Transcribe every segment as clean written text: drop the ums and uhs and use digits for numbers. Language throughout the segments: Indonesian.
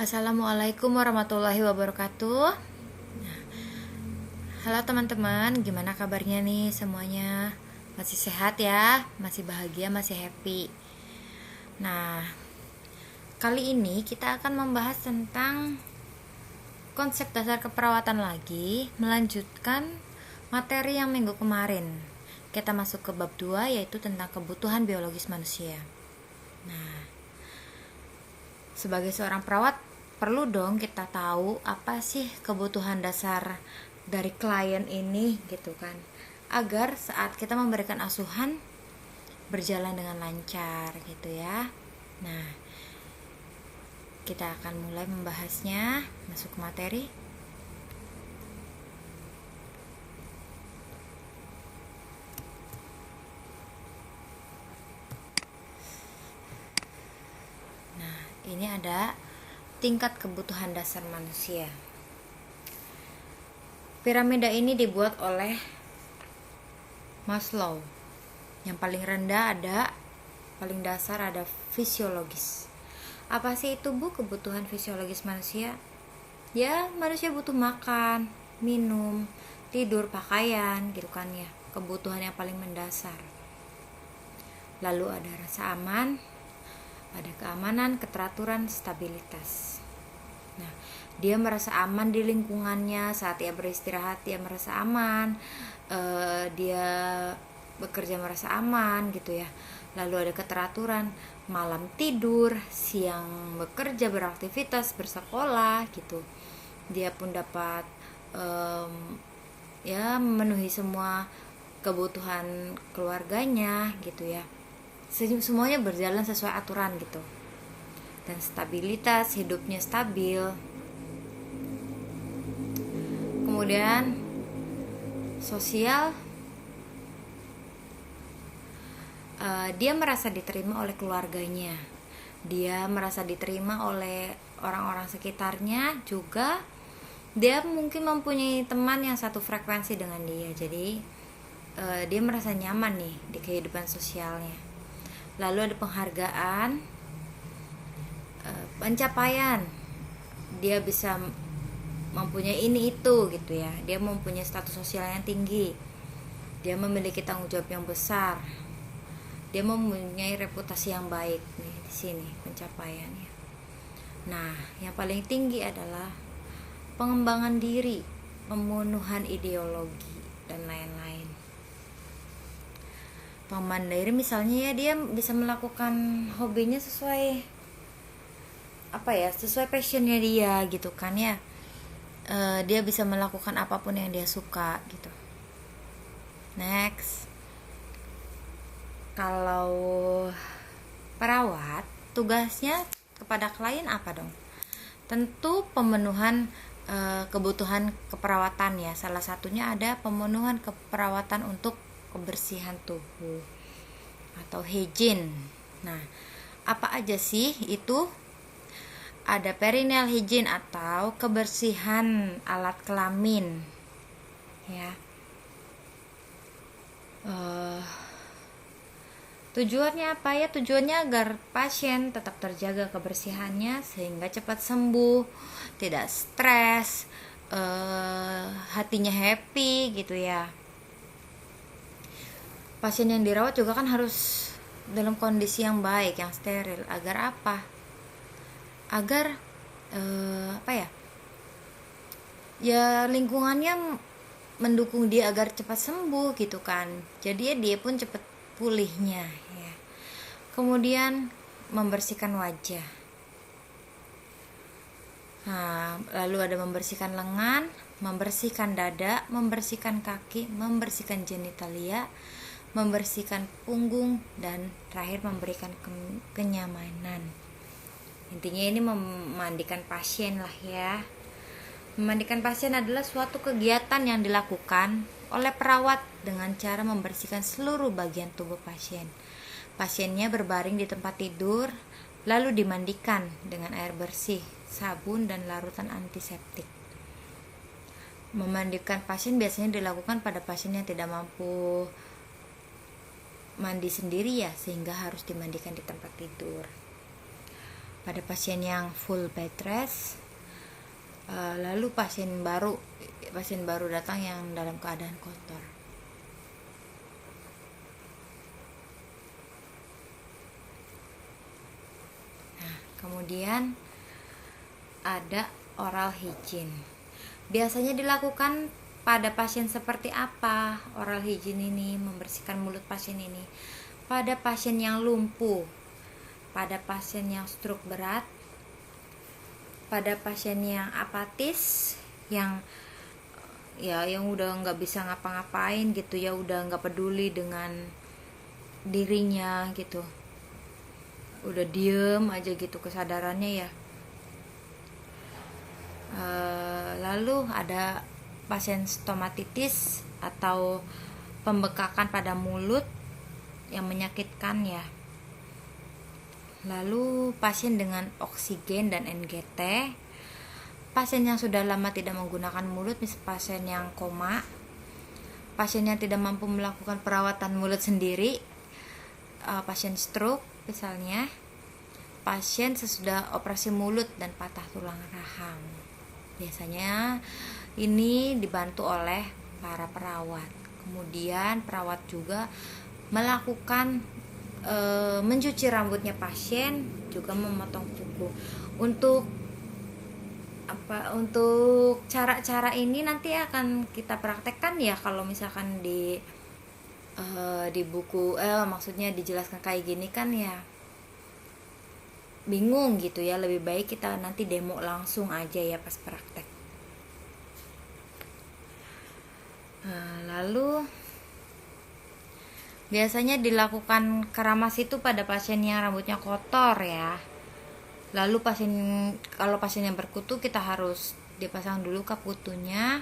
Assalamualaikum warahmatullahi wabarakatuh. Halo teman-teman, gimana kabarnya nih semuanya? Masih sehat ya? Masih bahagia, masih happy? Nah, kali ini kita akan membahas tentang konsep dasar keperawatan lagi, melanjutkan materi yang minggu kemarin. Kita masuk ke bab 2, yaitu tentang kebutuhan biologis manusia. Nah, sebagai seorang perawat, perlu dong kita tahu apa sih kebutuhan dasar dari klien ini gitu kan, agar saat kita memberikan asuhan berjalan dengan lancar gitu ya. Nah, kita akan mulai membahasnya, masuk ke materi. Nah, ini ada tingkat kebutuhan dasar manusia. Piramida ini dibuat oleh Maslow. Yang paling rendah paling dasar ada fisiologis. Apa sih itu Bu kebutuhan fisiologis manusia? Ya, manusia butuh makan, minum, tidur, pakaian gitu kan ya. Kebutuhan yang paling mendasar. Lalu ada rasa aman, ada keamanan, keteraturan, stabilitas. Nah, dia merasa aman di lingkungannya. Saat dia beristirahat dia merasa aman, dia bekerja merasa aman gitu ya. Lalu ada keteraturan, malam tidur, siang bekerja, beraktivitas, bersekolah gitu. Dia pun dapat ya memenuhi semua kebutuhan keluarganya gitu ya. Semuanya berjalan sesuai aturan gitu. Dan stabilitas, hidupnya stabil. Kemudian sosial, dia merasa diterima oleh keluarganya, dia merasa diterima oleh orang-orang sekitarnya, juga dia mungkin mempunyai teman yang satu frekuensi dengan dia. Jadi dia merasa nyaman nih di kehidupan sosialnya. Lalu ada penghargaan, pencapaian, dia bisa mempunyai ini itu gitu ya. Dia mempunyai status sosial yang tinggi, dia memiliki tanggung jawab yang besar, dia mempunyai reputasi yang baik nih di sini pencapaiannya. Nah, yang paling tinggi adalah pengembangan diri, pemenuhan ideologi dan lain-lain. Pengembangan diri misalnya ya, dia bisa melakukan hobinya sesuai sesuai passionnya dia gitu kan ya. Dia bisa melakukan apapun yang dia suka gitu. Next, kalau perawat tugasnya kepada klien apa dong? Tentu pemenuhan kebutuhan keperawatan ya. Salah satunya ada pemenuhan keperawatan untuk kebersihan tubuh atau hygiene. Nah, apa aja sih itu? Ada perineal hygiene atau kebersihan alat kelamin ya. Tujuannya apa ya? Tujuannya agar pasien tetap terjaga kebersihannya sehingga cepat sembuh, tidak stres, hatinya happy gitu ya. Pasien yang dirawat juga kan harus dalam kondisi yang baik, yang steril. Agar apa? Agar ya lingkungannya mendukung dia agar cepat sembuh gitu kan. Jadi dia pun cepat pulihnya ya. Kemudian membersihkan wajah. Nah, lalu ada membersihkan lengan, membersihkan dada, membersihkan kaki, membersihkan genitalia, membersihkan punggung, dan terakhir memberikan kenyamanan. Intinya ini memandikan pasien lah ya. Memandikan pasien adalah suatu kegiatan yang dilakukan oleh perawat dengan cara membersihkan seluruh bagian tubuh pasien. Pasiennya berbaring di tempat tidur, lalu dimandikan dengan air bersih, sabun, dan larutan antiseptik. Memandikan pasien biasanya dilakukan pada pasien yang tidak mampu mandi sendiri ya, sehingga harus dimandikan di tempat tidur. pada pasien yang full bed rest. Lalu pasien baru datang yang dalam keadaan kotor. Nah, kemudian ada oral hygiene. Biasanya dilakukan pada pasien seperti apa? Oral hygiene ini membersihkan mulut pasien ini pada pasien yang lumpuh, pada pasien yang stroke berat, pada pasien yang apatis, yang udah nggak bisa ngapa-ngapain gitu ya, udah nggak peduli dengan dirinya gitu, udah diem aja gitu kesadarannya ya. Lalu ada pasien stomatitis atau pembekakan pada mulut yang menyakitkan ya. Lalu pasien dengan oksigen dan NGT, pasien yang sudah lama tidak menggunakan mulut, misalnya pasien yang koma, pasien yang tidak mampu melakukan perawatan mulut sendiri, pasien stroke misalnya, pasien sesudah operasi mulut dan patah tulang rahang. Biasanya ini dibantu oleh para perawat. Kemudian perawat juga melakukan mencuci rambutnya pasien, juga memotong kuku. Untuk cara-cara ini nanti akan kita praktekkan ya kalau misalkan di buku, maksudnya dijelaskan kayak gini kan ya bingung gitu ya. Lebih baik kita nanti demo langsung aja ya pas praktek. Lalu biasanya dilakukan keramas itu pada pasien yang rambutnya kotor ya. Lalu kalau pasien yang berkutu, kita harus dipasang dulu kap kutunya.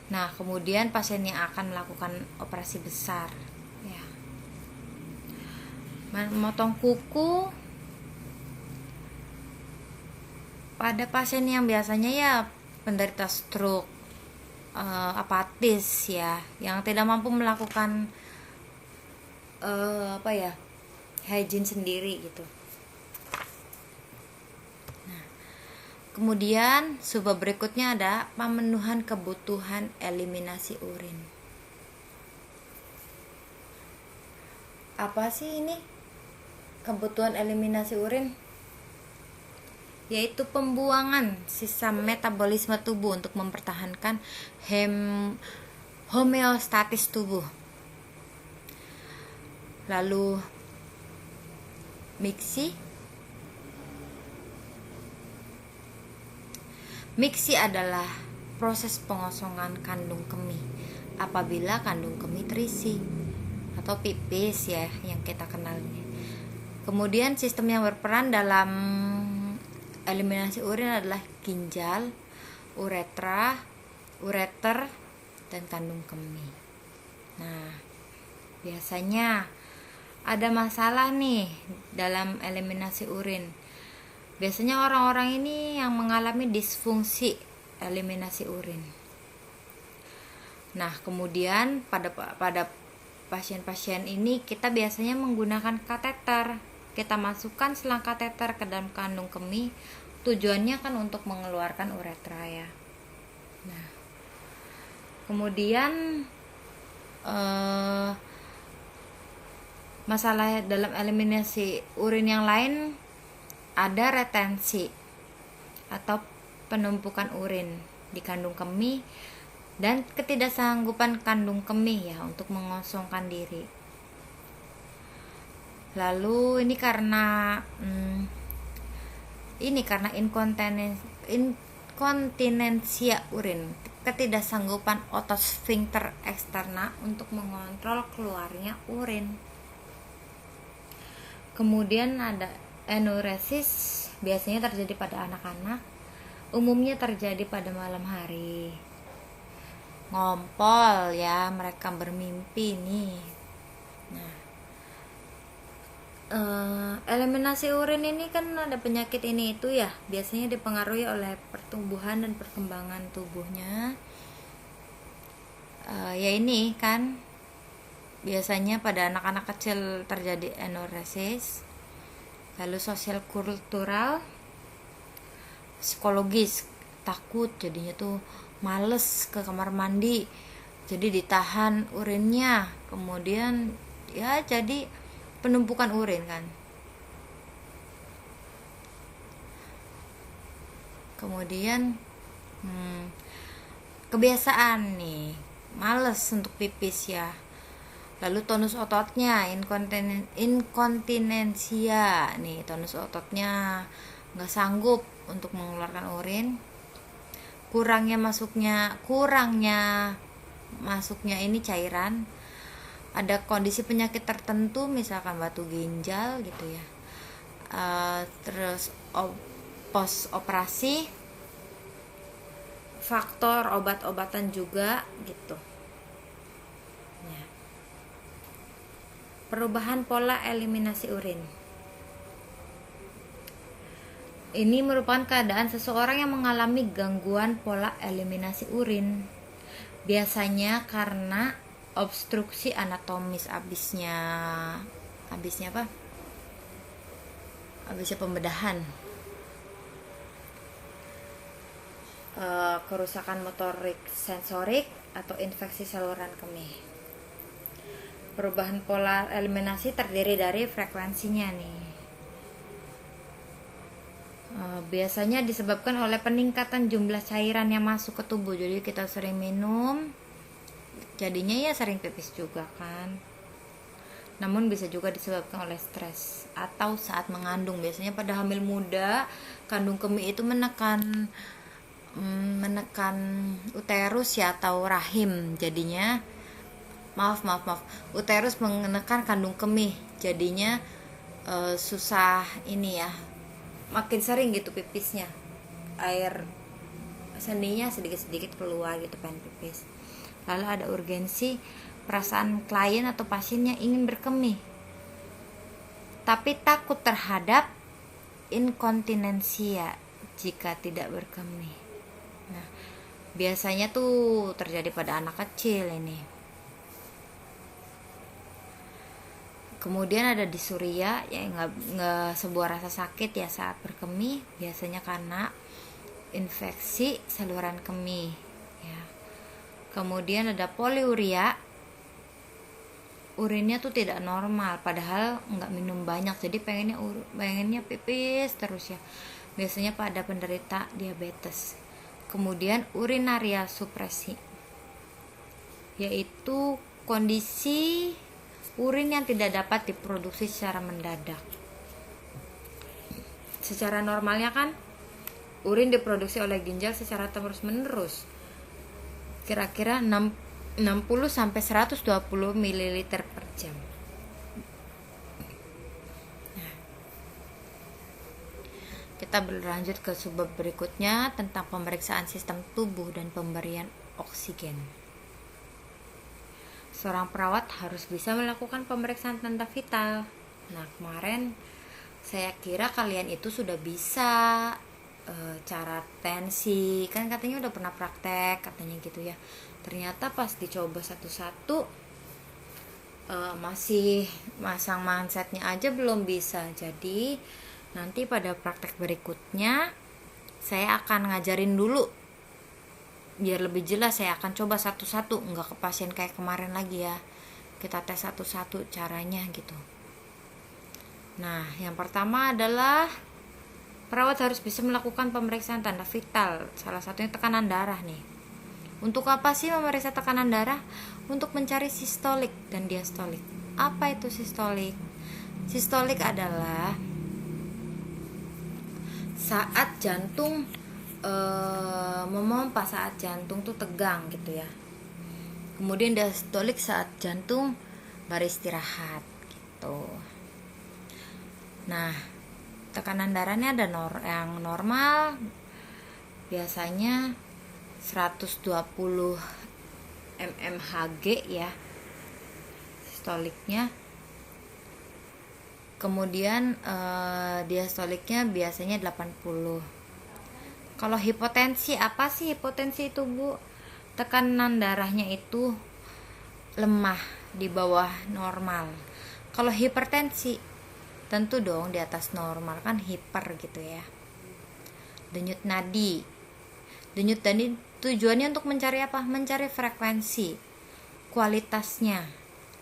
Nah, kemudian pasien yang akan melakukan operasi besar ya. Memotong kuku pada pasien yang biasanya ya penderita stroke, apatis ya, yang tidak mampu melakukan hygiene sendiri gitu. Nah, kemudian subbab berikutnya ada pemenuhan kebutuhan eliminasi urin. Apa sih ini kebutuhan eliminasi urin? Yaitu pembuangan sisa metabolisme tubuh untuk mempertahankan homeostatis tubuh. Lalu miksi adalah proses pengosongan kandung kemih apabila kandung kemih terisi, atau pipis ya yang kita kenalnya. Kemudian sistem yang berperan dalam eliminasi urin adalah ginjal, ureter, dan kandung kemih. Nah, biasanya ada masalah nih dalam eliminasi urin. Biasanya orang-orang ini yang mengalami disfungsi eliminasi urin. Nah, kemudian pada pasien-pasien ini kita biasanya menggunakan kateter. Kita masukkan selang kateter ke dalam kandung kemih, tujuannya kan untuk mengeluarkan uretra ya. Nah, kemudian masalah dalam eliminasi urin yang lain ada retensi atau penumpukan urin di kandung kemih dan ketidaksanggupan kandung kemih ya untuk mengosongkan diri. Lalu ini karena inkontinensia urin, ketidaksanggupan otot sphincter eksterna untuk mengontrol keluarnya urin. Kemudian ada enuresis, biasanya terjadi pada anak-anak, umumnya terjadi pada malam hari. Ngompol ya, mereka bermimpi nih. Nah, eliminasi urin ini kan ada penyakit ini itu ya, biasanya dipengaruhi oleh pertumbuhan dan perkembangan tubuhnya. Ya ini kan biasanya pada anak-anak kecil terjadi enuresis. Lalu sosial kultural, psikologis, takut jadinya tuh males ke kamar mandi, jadi ditahan urinnya, kemudian ya jadi penumpukan urin kan. Kemudian kebiasaan nih, males untuk pipis ya. Lalu tonus ototnya, inkontinensia nih, tonus ototnya nggak sanggup untuk mengeluarkan urin. Kurangnya masuknya ini cairan. Ada kondisi penyakit tertentu, misalkan batu ginjal gitu ya. Terus post operasi, faktor obat-obatan juga gitu ya. Perubahan pola eliminasi urin, ini merupakan keadaan seseorang yang mengalami gangguan pola eliminasi urin, biasanya karena obstruksi anatomis abisnya pembedahan, kerusakan motorik sensorik, atau infeksi saluran kemih. Perubahan pola eliminasi terdiri dari frekuensinya nih. Biasanya disebabkan oleh peningkatan jumlah cairan yang masuk ke tubuh. Jadi kita sering minum, jadinya ya sering pipis juga kan. Namun bisa juga disebabkan oleh stres atau saat mengandung. Biasanya pada hamil muda, kandung kemih itu menekan uterus ya, atau rahim. Jadinya maaf uterus menekan kandung kemih, jadinya susah ini ya, makin sering gitu pipisnya, air seninya sedikit keluar gitu, pengen pipis. Lalu ada urgensi, perasaan klien atau pasiennya ingin berkemih tapi takut terhadap inkontinensia jika tidak berkemih. Nah, biasanya tuh terjadi pada anak kecil ini. Kemudian ada disuria, ya nggak sebuah rasa sakit ya saat berkemih, biasanya karena infeksi saluran kemih ya. Kemudian ada poliuria, urinnya tuh tidak normal padahal nggak minum banyak, jadi pengennya pipis terus ya, biasanya pada penderita diabetes. Kemudian urinaria supresi, yaitu kondisi urin yang tidak dapat diproduksi secara mendadak. Secara normalnya kan urin diproduksi oleh ginjal secara terus-menerus, kira-kira 60 sampai 120 ml per jam. Nah, kita berlanjut ke subbab berikutnya tentang pemeriksaan sistem tubuh dan pemberian oksigen. Seorang perawat harus bisa melakukan pemeriksaan tanda vital. Nah, kemarin saya kira kalian itu sudah bisa cara tensi, kan katanya udah pernah praktek katanya gitu ya. Ternyata pas dicoba satu-satu masih masang mansetnya aja belum bisa. Jadi nanti pada praktek berikutnya saya akan ngajarin dulu, biar lebih jelas. Saya akan coba satu-satu, nggak ke pasien kayak kemarin lagi ya, kita tes satu-satu caranya gitu. Nah, yang pertama adalah perawat harus bisa melakukan pemeriksaan tanda vital, salah satunya tekanan darah nih. Untuk apa sih memeriksa tekanan darah? Untuk mencari sistolik dan diastolik. Apa itu sistolik? Sistolik adalah saat jantung memompa, saat jantung tuh tegang gitu ya. Kemudian diastolik saat jantung beristirahat gitu. Nah, tekanan darahnya ada yang normal biasanya 120 mmHg ya, sistoliknya. Kemudian diastoliknya biasanya 80. Kalau hipotensi, apa sih hipotensi itu Bu? Tekanan darahnya itu lemah di bawah normal. Kalau hipertensi tentu dong di atas normal, kan hiper gitu ya. Denyut nadi tujuannya untuk mencari apa? Mencari frekuensi, kualitasnya,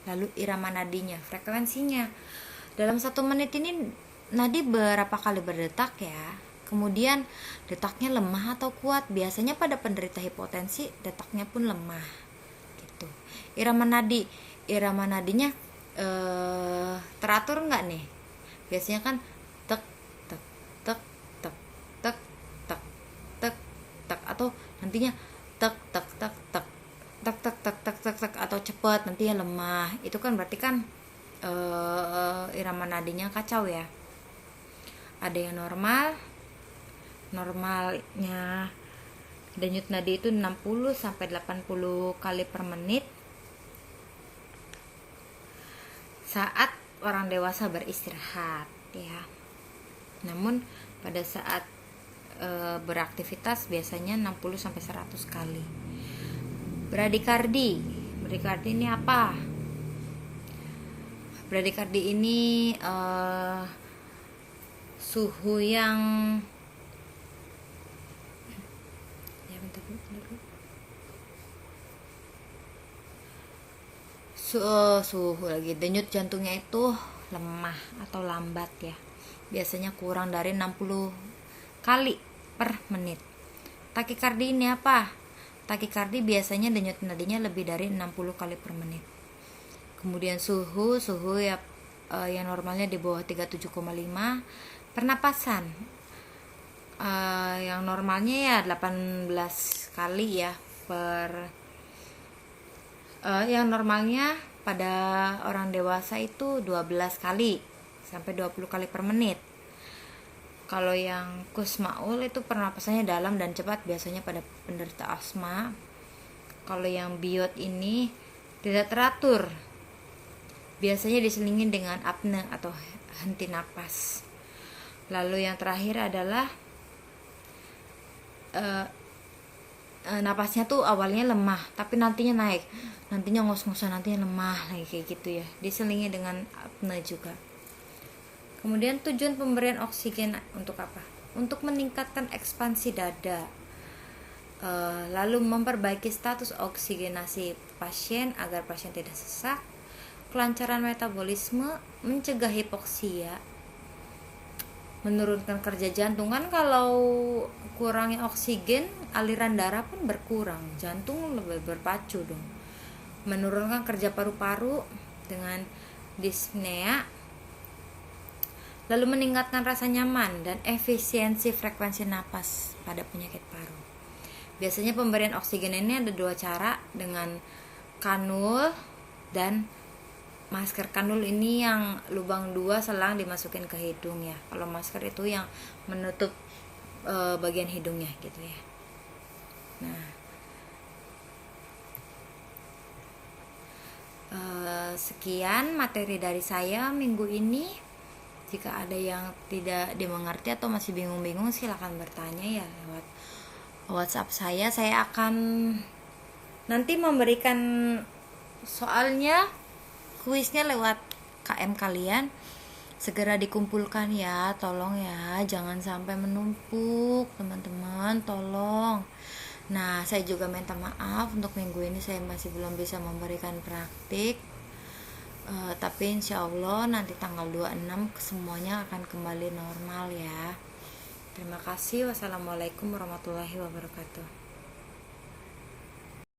lalu irama nadinya, frekuensinya. Dalam 1 menit ini nadi berapa kali berdetak ya, kemudian detaknya lemah atau kuat. Biasanya pada penderita hipotensi detaknya pun lemah gitu. Irama nadinya teratur nggak nih? Biasanya kan tek tek tek tek tek tek tek tek, atau nantinya tek tek tek tek tek tek tek tek tek tek, atau cepat nantinya lemah. Itu kan berarti kan irama nadinya kacau ya. Ada yang normalnya denyut nadi itu 60 sampai 80 kali per menit saat orang dewasa beristirahat ya. Namun pada saat beraktivitas biasanya 60 sampai 100 kali. Bradikardi ini apa? Bradikardi ini suhu yang suhu lagi denyut jantungnya itu lemah atau lambat ya. Biasanya kurang dari 60 kali per menit. Takikardi ini apa? Takikardi biasanya denyut nadinya lebih dari 60 kali per menit. Kemudian suhu ya yang normalnya di bawah 37,5. Pernapasan yang normalnya ya 18 kali ya yang normalnya pada orang dewasa itu 12 kali sampai 20 kali per menit. Kalau yang kusmaul itu pernapasannya dalam dan cepat, biasanya pada penderita asma. Kalau yang biot ini tidak teratur, biasanya diselingi dengan apne atau henti napas. Lalu yang terakhir adalah napasnya tuh awalnya lemah tapi nantinya naik, nantinya ngos-ngosan, nantinya lemah lagi kayak gitu ya, diselingi dengan apne juga. Kemudian tujuan pemberian oksigen untuk apa? Untuk meningkatkan ekspansi dada, lalu memperbaiki status oksigenasi pasien agar pasien tidak sesak, kelancaran metabolisme, mencegah hipoksia, menurunkan kerja jantung. Kan kalau kurangnya oksigen, aliran darah pun berkurang, jantung lebih berpacu dong. Menurunkan kerja paru-paru dengan dyspnea, lalu meningkatkan rasa nyaman dan efisiensi frekuensi napas pada penyakit paru. Biasanya pemberian oksigen ini ada 2 cara, dengan kanul dan masker. Kanul ini yang lubang 2 selang dimasukin ke hidung ya. Kalau masker itu yang menutup bagian hidungnya gitu ya. Nah, sekian materi dari saya minggu ini. Jika ada yang tidak dimengerti atau masih bingung-bingung, silakan bertanya ya lewat WhatsApp saya. Saya akan nanti memberikan soalnya, kuisnya lewat KM kalian. Segera dikumpulkan ya, tolong ya, jangan sampai menumpuk teman-teman, tolong. Nah, saya juga minta maaf untuk minggu ini saya masih belum bisa memberikan praktik, tapi insya Allah nanti tanggal 26 semuanya akan kembali normal ya. Terima kasih. Wassalamualaikum warahmatullahi wabarakatuh.